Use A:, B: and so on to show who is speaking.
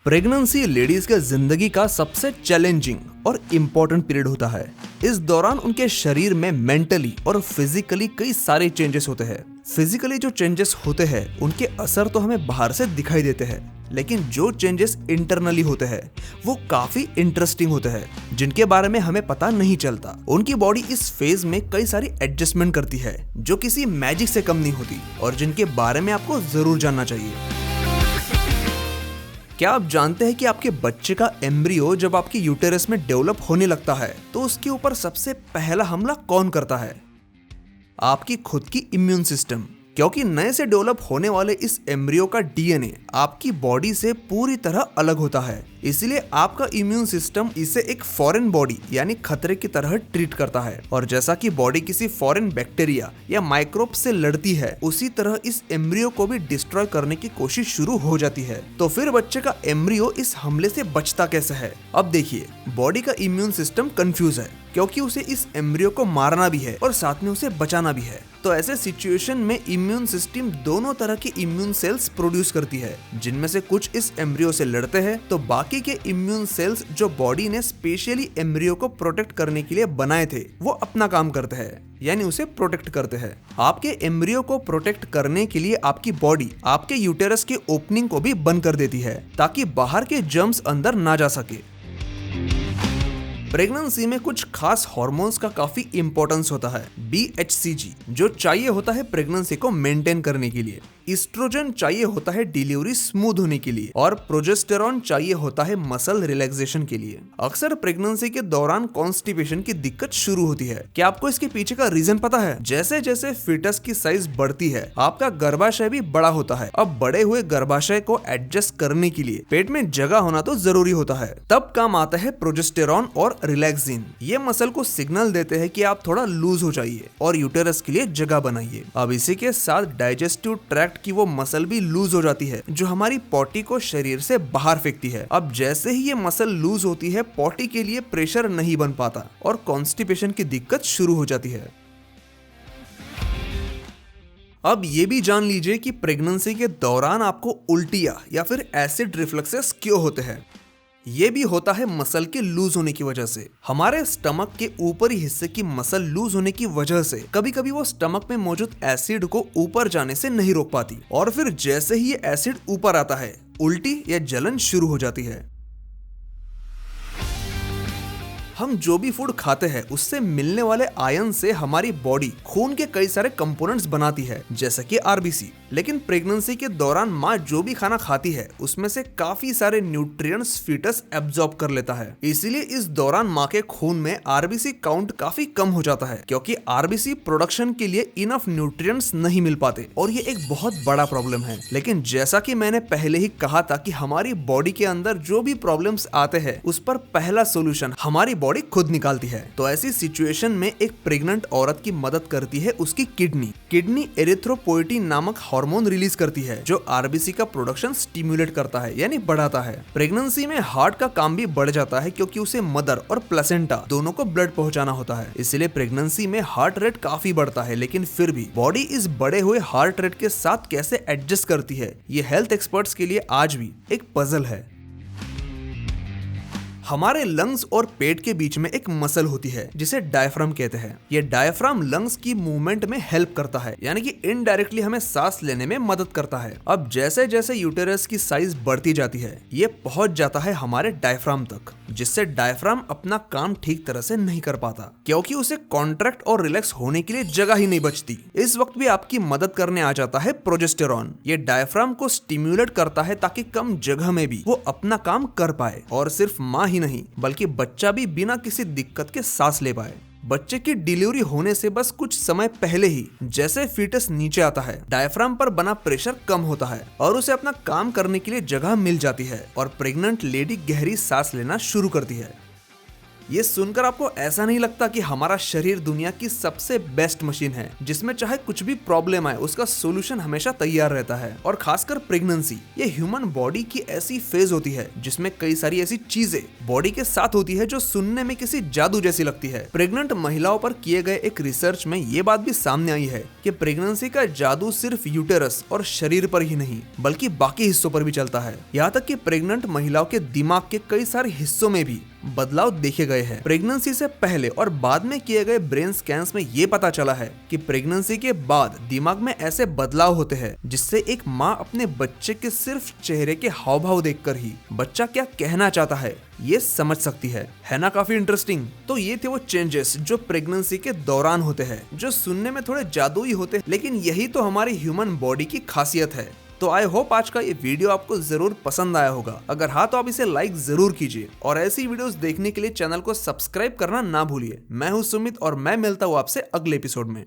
A: Pregnancy ladies के जिंदगी का सबसे चैलेंजिंग और इम्पोर्टेंट पीरियड होता है। इस दौरान उनके शरीर में मेंटली और फिजिकली कई सारे चेंजेस होते हैं। फिजिकली जो चेंजेस होते हैं उनके असर तो हमें बाहर से दिखाई देते हैं, लेकिन जो चेंजेस इंटरनली होते हैं वो काफी इंटरेस्टिंग होते हैं, जिनके बारे में हमें पता नहीं चलता। उनकी बॉडी इस फेज में कई सारी एडजस्टमेंट करती है जो किसी मैजिक से कम नहीं होती और जिनके बारे में आपको जरूर जानना चाहिए। क्या आप जानते हैं कि आपके बच्चे का एम्ब्रियो जब आपकी यूटेरस में डेवलप होने लगता है तो उसके ऊपर सबसे पहला हमला कौन करता है? आपकी खुद की इम्यून सिस्टम, क्योंकि नए से डेवलप होने वाले इस एम्ब्रियो का डीएनए आपकी बॉडी से पूरी तरह अलग होता है, इसलिए आपका इम्यून सिस्टम इसे एक फॉरेन बॉडी यानी खतरे की तरह ट्रीट करता है। और जैसा कि बॉडी किसी फॉरेन बैक्टीरिया या माइक्रोब से लड़ती है, उसी तरह इस एम्ब्रियो को भी डिस्ट्रॉय करने की कोशिश शुरू हो जाती है। तो फिर बच्चे का एम्ब्रियो इस हमले से बचता कैसे है? अब देखिए, बॉडी का इम्यून सिस्टम कंफ्यूज है क्योंकि उसे इस एम्ब्रियो को मारना भी है और साथ में उसे बचाना भी है। तो ऐसे सिचुएशन में इम्यून सिस्टम दोनों तरह के इम्यून सेल्स प्रोड्यूस करती है, जिनमें से कुछ इस एम्ब्रियो से लड़ते हैं तो बाकी के इम्यून सेल्स जो बॉडी ने स्पेशली एम्ब्रियो को प्रोटेक्ट करने के लिए बनाए थे वो अपना काम करते हैं, यानी उसे प्रोटेक्ट करते हैं। आपके एम्ब्रियो को प्रोटेक्ट करने के लिए आपकी बॉडी आपके यूटेरस के ओपनिंग को भी बंद कर देती है ताकि बाहर के जर्म्स अंदर ना जा सके। प्रेगनेंसी में कुछ खास हार्मोन्स का काफी इंपॉर्टेंस होता है। BHCG जो चाहिए होता है प्रेगनेंसी को मेंटेन करने के लिए, एस्ट्रोजन चाहिए होता है डिलीवरी स्मूथ होने के लिए और प्रोजेस्टेरॉन चाहिए होता है मसल रिलैक्सेशन के लिए। अक्सर प्रेगनेंसी के दौरान कॉन्स्टिपेशन की दिक्कत शुरू होती है। क्या आपको इसके पीछे का रीजन पता है? जैसे जैसे फीटस की साइज बढ़ती है आपका गर्भाशय भी बड़ा होता है। अब बड़े हुए गर्भाशय को एडजस्ट करने के लिए पेट में जगह होना तो जरूरी होता है। तब काम आता है प्रोजेस्टेरॉन और रिलैक्सिन। ये मसल को सिग्नल देते हैं कि आप थोड़ा लूज हो जाइए और यूटेरस के लिए जगह बनाइए। अब इसी के साथ डाइजेस्टिव ट्रैक्ट की वो मसल भी लूज हो जाती है जो हमारी पॉटी को शरीर से बाहर फेंकती है। अब जैसे ही ये मसल लूज होती है, पॉटी के लिए प्रेशर नहीं बन पाता और कॉन्स्टिपेशन की दिक्कत शुरू हो जाती है। अब ये भी जान लीजिए कि प्रेगनेंसी के दौरान आपको उल्टियां या फिर एसिड रिफ्लक्सेस क्यों होते हैं। ये भी होता है मसल के लूज होने की वजह से। हमारे स्टमक के ऊपरी हिस्से की मसल लूज होने की वजह से कभी कभी वो स्टमक में मौजूद एसिड को ऊपर जाने से नहीं रोक पाती और फिर जैसे ही ये एसिड ऊपर आता है, उल्टी या जलन शुरू हो जाती है। हम जो भी फूड खाते हैं उससे मिलने वाले आयन से हमारी बॉडी खून के कई सारे कंपोनेंट्स बनाती है, जैसे कि RBC। लेकिन प्रेगनेंसी के दौरान माँ जो भी खाना खाती है उसमें से काफी सारे न्यूट्रिएंट्स फीटस एब्जॉर्ब कर लेता है। इसीलिए इस दौरान माँ के खून में RBC काउंट काफी कम हो जाता है क्योंकि RBC प्रोडक्शन के लिए इनफ न्यूट्रिएंट्स नहीं मिल पाते और ये एक बहुत बड़ा प्रॉब्लम है। लेकिन जैसा कि मैंने पहले ही कहा था कि हमारी बॉडी के अंदर जो भी प्रॉब्लम्स आते हैं उस पर पहला सोल्यूशन हमारी बॉडी खुद निकालती है। तो ऐसी सिचुएशन में एक प्रेग्नेंट औरत की मदद करती है उसकी किडनी एरिथ्रोपोएटिन नामक हार्मोन रिलीज करती है जो RBC का प्रोडक्शन स्टिम्युलेट करता है, यानी बढ़ाता है। प्रेगनेंसी में हार्ट का काम भी बढ़ जाता है क्योंकि उसे मदर और प्लेसेंटा दोनों को ब्लड पहुंचाना होता है। इसलिए प्रेगनेंसी में हार्ट रेट काफी बढ़ता है, लेकिन फिर भी बॉडी इस बढ़े हुए हार्ट रेट के साथ कैसे एडजस्ट करती है, ये हेल्थ एक्सपर्ट्स के लिए आज भी एक पजल है। हमारे लंग्स और पेट के बीच में एक मसल होती है जिसे डायफ्राम कहते हैं। ये डायफ्राम लंग्स की मूवमेंट में हेल्प करता है, यानी कि इनडायरेक्टली हमें सांस लेने में मदद करता है। अब जैसे जैसे यूटेरस की साइज बढ़ती जाती है ये पहुंच जाता है हमारे डायफ्राम तक, जिससे डायफ्राम अपना काम ठीक तरह से नहीं कर पाता क्योंकि उसे कॉन्ट्रैक्ट और रिलैक्स होने के लिए जगह ही नहीं बचती। इस वक्त भी आपकी मदद करने आ जाता है प्रोजेस्टेरॉन। ये डायफ्राम को स्टिम्युलेट करता है ताकि कम जगह में भी वो अपना काम कर पाए और सिर्फ माँ ही नहीं बल्कि बच्चा भी बिना किसी दिक्कत के सांस ले पाए। बच्चे की डिलीवरी होने से बस कुछ समय पहले ही जैसे फीटस नीचे आता है, डायफ्राम पर बना प्रेशर कम होता है और उसे अपना काम करने के लिए जगह मिल जाती है और प्रेग्नेंट लेडी गहरी सांस लेना शुरू करती है। ये सुनकर आपको ऐसा नहीं लगता कि हमारा शरीर दुनिया की सबसे बेस्ट मशीन है जिसमें चाहे कुछ भी प्रॉब्लम आए उसका सोल्यूशन हमेशा तैयार रहता है। और खासकर प्रेगनेंसी, ये ह्यूमन बॉडी की ऐसी फेज होती है जिसमें कई सारी ऐसी चीजें बॉडी के साथ होती है जो सुनने में किसी जादू जैसी लगती है। प्रेग्नेंट महिलाओं पर किए गए एक रिसर्च में ये बात भी सामने आई है कि प्रेगनेंसी का जादू सिर्फ यूटेरस और शरीर पर ही नहीं बल्कि बाकी हिस्सों पर भी चलता है। यहाँ तक कि प्रेग्नेंट महिलाओं के दिमाग के कई सारे हिस्सों में भी बदलाव देखे गए हैं। प्रेगनेंसी से पहले और बाद में किए गए ब्रेन स्कैन्स में ये पता चला है कि प्रेगनेंसी के बाद दिमाग में ऐसे बदलाव होते हैं जिससे एक माँ अपने बच्चे के सिर्फ चेहरे के हाव भाव देखकर ही बच्चा क्या कहना चाहता है ये समझ सकती है ना। काफी इंटरेस्टिंग। तो ये थे वो चेंजेस जो प्रेगनेंसी के दौरान होते हैं, जो सुनने में थोड़े जादुई होते हैं, लेकिन यही तो हमारी ह्यूमन बॉडी की खासियत है। तो आई होप आज का ये वीडियो आपको जरूर पसंद आया होगा। अगर हाँ तो आप इसे लाइक जरूर कीजिए और ऐसी वीडियोस देखने के लिए चैनल को सब्सक्राइब करना ना भूलिए। मैं हूँ सुमित और मैं मिलता हूँ आपसे अगले एपिसोड में।